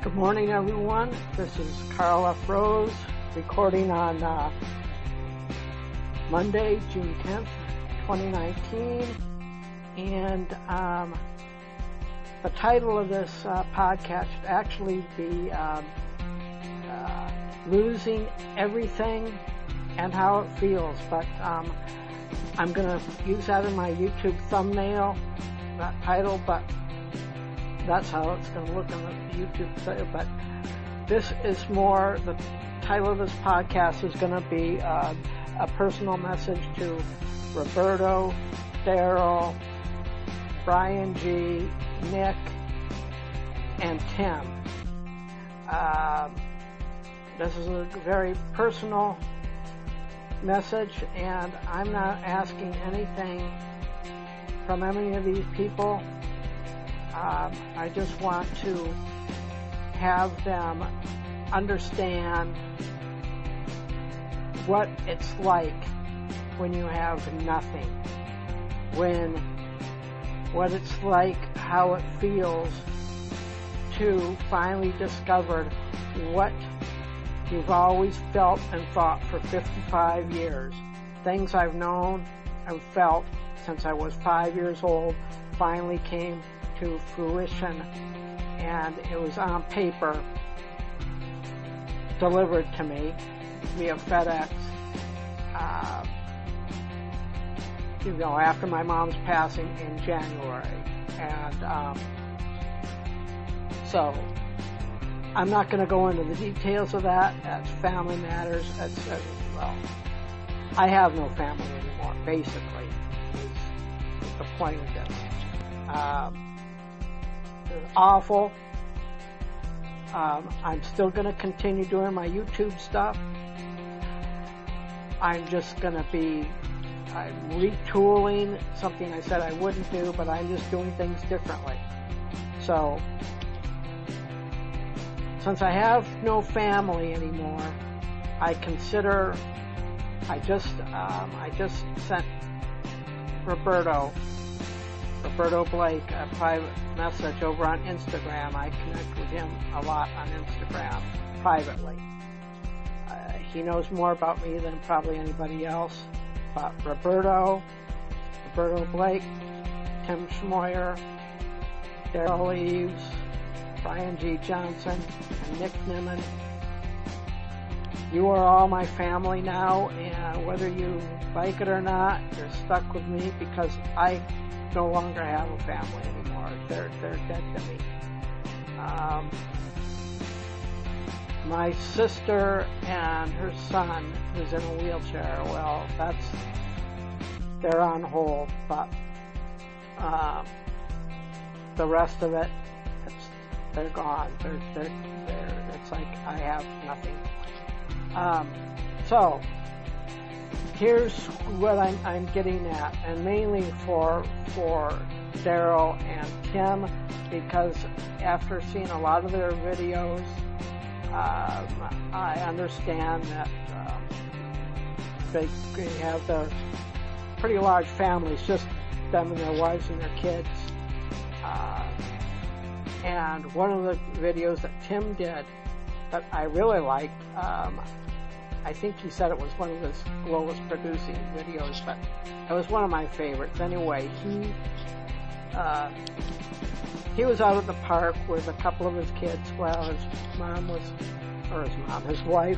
Good morning, everyone. This is Karl F. Rose, recording on Monday, June 10th, 2019. And the title of this podcast should actually be Losing Everything and How It Feels. But I'm going to use that in my YouTube thumbnail, that title, but that's how it's going to look in the YouTube title. But this is more, the title of this podcast is going to be a personal message to Roberto, Derral, Brian G., Nick, and Tim. This is a very personal message, and I'm not asking anything from any of these people. I just want to have them understand what it's like when you have nothing, what it's like, how it feels to finally discover what you've always felt and thought for 55 years. Things I've known and felt since I was 5 years old finally came to fruition, and it was on paper delivered to me via FedEx after my mom's passing in January. And so I'm not going to go into the details of that. That's family matters. Well, I have no family anymore, basically, is the point of this. It's awful. I'm still going to continue doing my YouTube stuff. I'm retooling something I said I wouldn't do, but I'm just doing things differently. So, since I have no family anymore, I just sent Roberto Blake a private message over on Instagram. I connect with him a lot on Instagram privately. He knows more about me than probably anybody else. But Roberto Blake, Tim Schmoyer, Derral Eves, Brian G. Johnson, and Nick Nimmin. You are all my family now, and whether you like it or not, you're stuck with me because I no longer have a family anymore. They're dead to me. My sister and her son who's in a wheelchair, well, they're on hold, but the rest of it, they're gone. It's like I have nothing. So here's what I'm getting at, and mainly for Derral and Tim, because after seeing a lot of their videos, I understand that they have their pretty large families, just them and their wives and their kids. And one of the videos that Tim did that I really liked, I think he said it was one of his lowest producing videos, but it was one of my favorites. Anyway, he was out at the park with a couple of his kids while his wife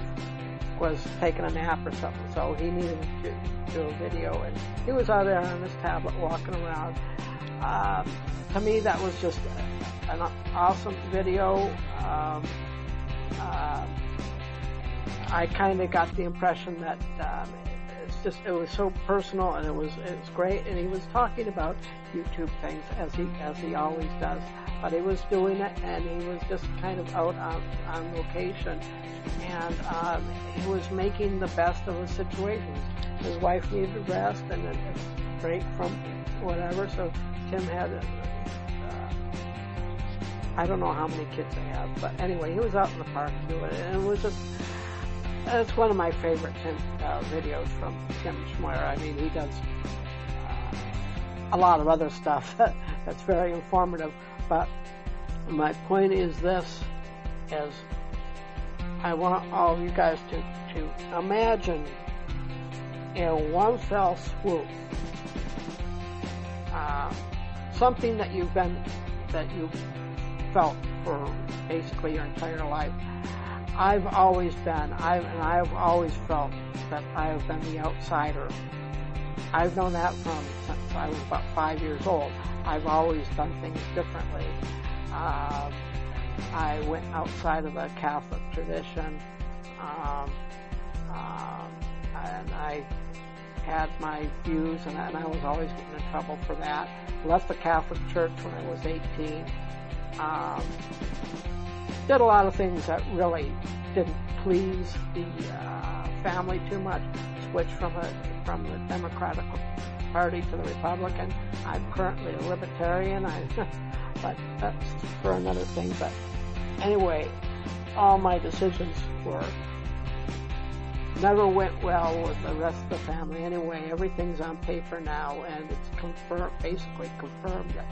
was taking a nap or something, so he needed to do a video, and he was out there on his tablet walking around. To me, that was just an awesome video. I kind of got the impression that it was so personal, and it was great, and he was talking about YouTube things as he always does, but he was doing it, and he was just kind of out on location, and he was making the best of the situations. His wife needed rest and a break from whatever, so Tim had I don't know how many kids they have, but anyway, he was out in the park doing it, and it was just, it's one of my favorite videos from Tim Schmoyer. I mean, he does a lot of other stuff that's very informative, but my point is this: is I want all of you guys to imagine in one fell swoop something that you've felt for basically your entire life. I've always felt that I have been the outsider. I've known that since I was about 5 years old. I've always done things differently. I went outside of the Catholic tradition, and I had my views, and I was always getting in trouble for that. Left the Catholic Church when I was 18. Did a lot of things that really didn't please the family too much. Switched from the Democratic Party to the Republican. I'm currently a Libertarian, but that's for another thing. But anyway, all my decisions never went well with the rest of the family. Anyway, everything's on paper now, and it's basically confirmed that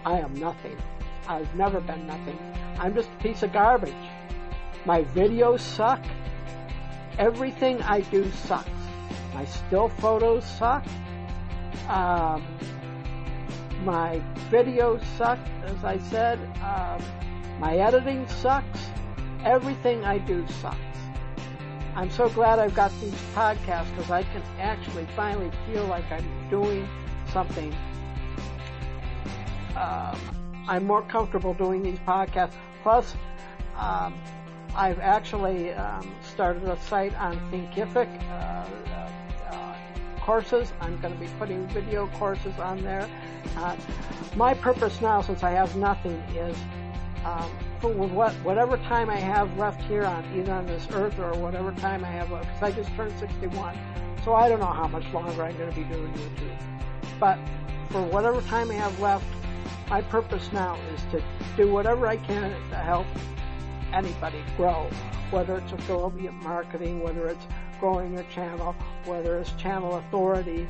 I am nothing. I've never been nothing. I'm just a piece of garbage. My videos suck. Everything I do sucks. My still photos suck. My videos suck, as I said. My editing sucks. Everything I do sucks. I'm so glad I've got these podcasts because I can actually finally feel like I'm doing something. I'm more comfortable doing these podcasts. Plus, I've actually started a site on Thinkific courses. I'm going to be putting video courses on there. My purpose now, since I have nothing, is with whatever time I have left here either on this earth or whatever time I have left, because I just turned 61, so I don't know how much longer I'm going to be doing YouTube. But for whatever time I have left, my purpose now is to do whatever I can to help anybody grow, whether it's affiliate marketing, whether it's growing your channel, whether it's channel authority,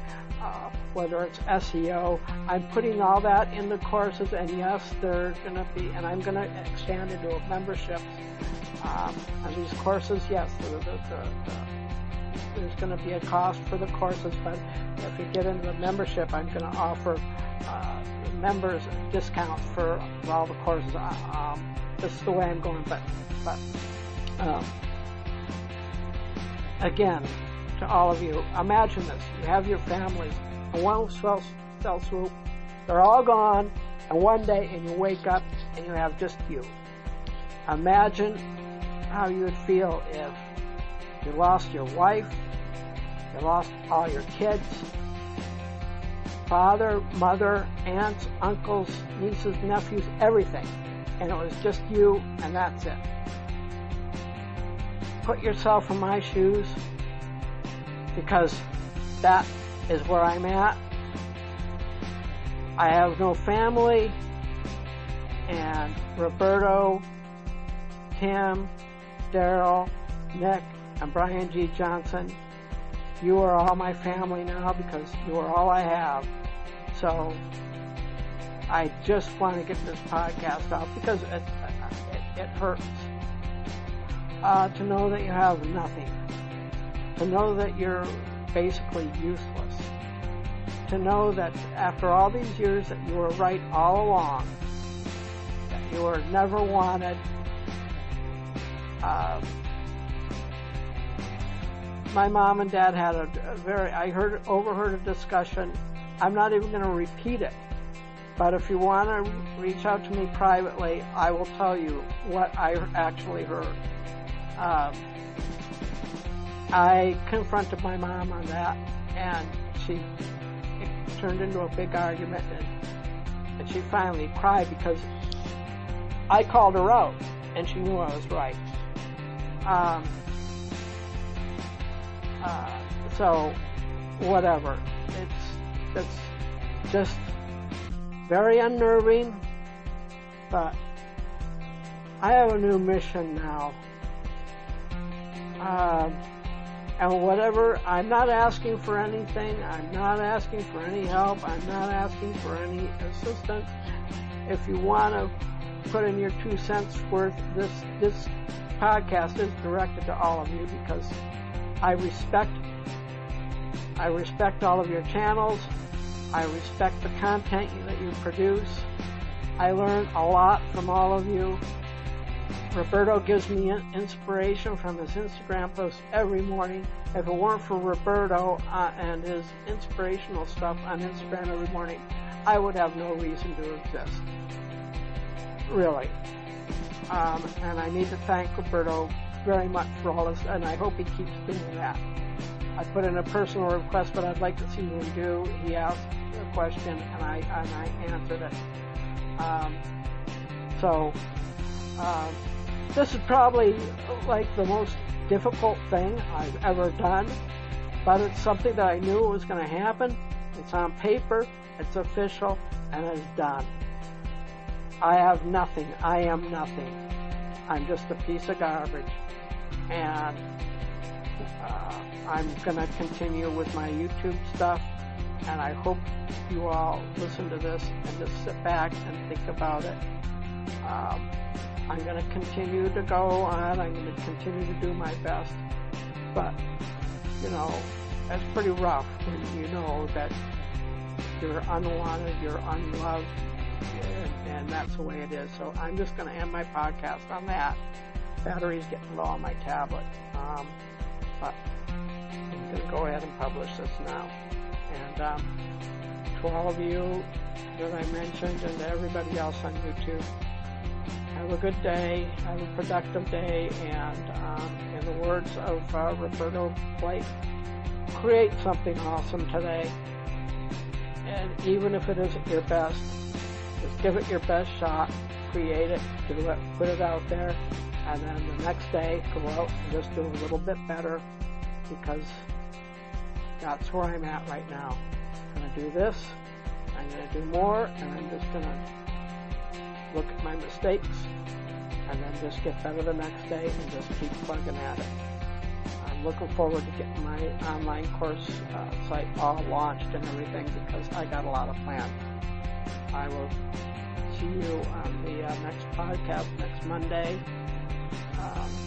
whether it's SEO. I'm putting all that in the courses, and yes, they're going to be, and I'm going to expand into a membership on these courses. Yes, there's going to be a cost for the courses, but if you get into the membership, I'm going to offer members discounts for all the courses. This is the way I'm going, but again, to all of you, imagine this. You have your families, and one fell swoop, they're all gone, and one day, and you wake up, and you have just you. Imagine how you would feel if you lost your wife, you lost all your kids, father, mother, aunts, uncles, nieces, nephews, everything, and it was just you, and that's it. Put yourself in my shoes, because that is where I'm at. I have no family, and Roberto, Tim, Derral, Nick, and Brian G. Johnson, you are all my family now because you are all I have. So I just want to get this podcast out because it hurts to know that you have nothing, to know that you're basically useless, to know that after all these years that you were right all along, that you were never wanted. My mom and dad had overheard a discussion. I'm not even going to repeat it, but if you want to reach out to me privately, I will tell you what I actually heard. I confronted my mom on that, and it turned into a big argument, and she finally cried because I called her out, and she knew I was right. So whatever. It's just very unnerving, but I have a new mission now. And whatever, I'm not asking for anything. I'm not asking for any help. I'm not asking for any assistance. If you want to put in your 2 cents worth. This podcast is directed to all of you because I respect all of your channels. I respect the content that you produce. I learn a lot from all of you. Roberto gives me inspiration from his Instagram posts every morning. If it weren't for Roberto and his inspirational stuff on Instagram every morning, I would have no reason to exist. Really. And I need to thank Roberto very much for all this, and I hope he keeps doing that. I put in a personal request, but I'd like to see him do. He asked a question, and I answered it. This is probably like the most difficult thing I've ever done, but it's something that I knew was going to happen. It's on paper, it's official, and it's done. I have nothing. I am nothing. I'm just a piece of garbage. And I'm going to continue with my YouTube stuff, and I hope you all listen to this and just sit back and think about it. I'm going to continue to go on. I'm going to continue to do my best. But, you know, that's pretty rough when you know that you're unwanted, you're unloved, and that's the way it is. So I'm just going to end my podcast on that. Battery's getting low on my tablet. But I'm going to go ahead and publish this now. And to all of you that I mentioned and to everybody else on YouTube, have a good day, have a productive day, and in the words of Roberto Blake, create something awesome today. And even if it isn't your best, just give it your best shot, create it, do it, put it out there, and then the next day go out and just do a little bit better, because that's where I'm at right now. I'm going to do this, I'm going to do more, and I'm just going to look at my mistakes and then just get better the next day and just keep plugging at it. I'm looking forward to getting my online course site all launched and everything, because I got a lot of plans. I will see you on the next podcast next Monday.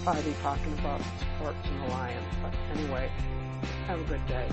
Probably talking about sports and the Lions. But anyway, have a good day.